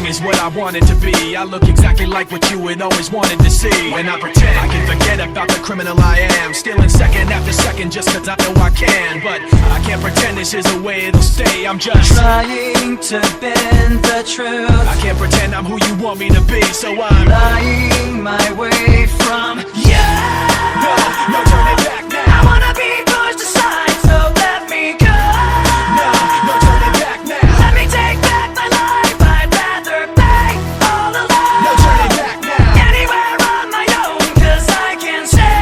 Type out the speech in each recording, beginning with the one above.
is what I want it to be. I look exactly like what you had always wanted to see. And I pretend I can forget about the criminal I am, stealing second after second just cause I know I can. But I can't pretend this is the way it'll stay. I'm just trying to bend the truth. I can't pretend I'm who you want me to be, so I'm lying my way from you. No turning back now. I wanna be pushed aside, so let me go. No turning back now. Let me take back my life, I'd rather pay all alone. No turning back now. Anywhere on my own, cause I can say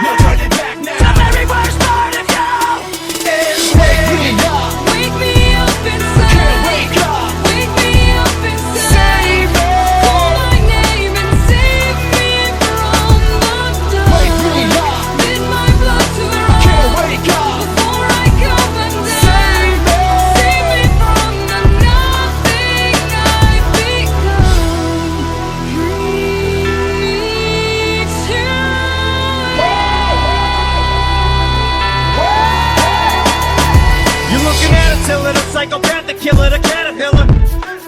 No turning back now. the very worst part of you is Wake me up. wake me up inside. Can't wake up. Wake me up inside. Save me. Call my name and save me from the dark. Wake me up. Bid my blood to run Can't wake up. before I come undone. Save me. Save me from the nothing I've become. Bring me to You're looking at a tiller, the psychopath, the killer, the caterpillar.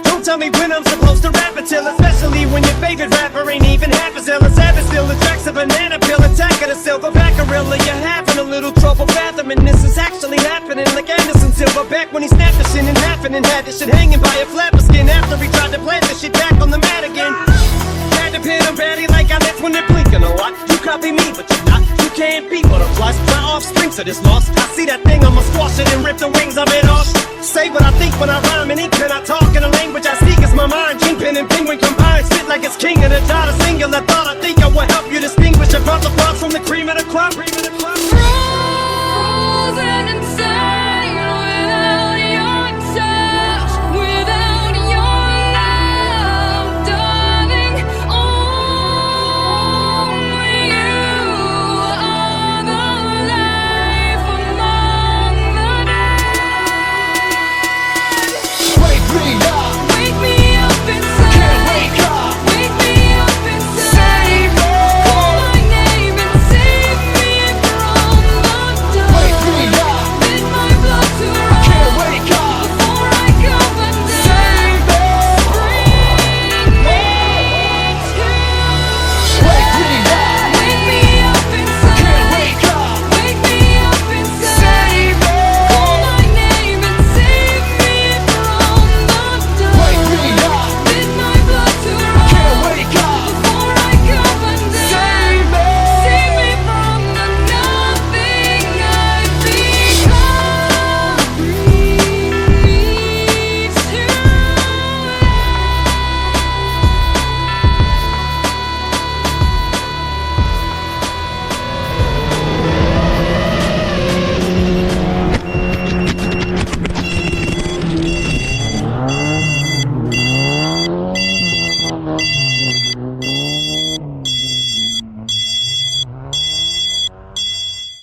Don't tell me when I'm supposed to rap until, especially when your favorite rapper ain't even half as ill as ever. Still attracts a banana peel, attack of the silverback gorilla. You're having a little trouble fathoming this is actually happening, like Anderson Silva back when he snapped the shit in half and then had this shit hanging by a flapper skin after he tried to plant the shit back on the mat again. Had to pin him batty like I left when they're blinking a lot. You copy me, but you're not. You can't be butterflies. My offspring to this loss. I see that thing, I'ma squash it and rip the wings of it off. Say what I think when I rhyme and ink pen. I talk in a language I speak. It's my mind. Kingpin and penguin combined. Spit like it's king of the dot. A singular thought. I think I will help you distinguish your brother from the cream of the crop.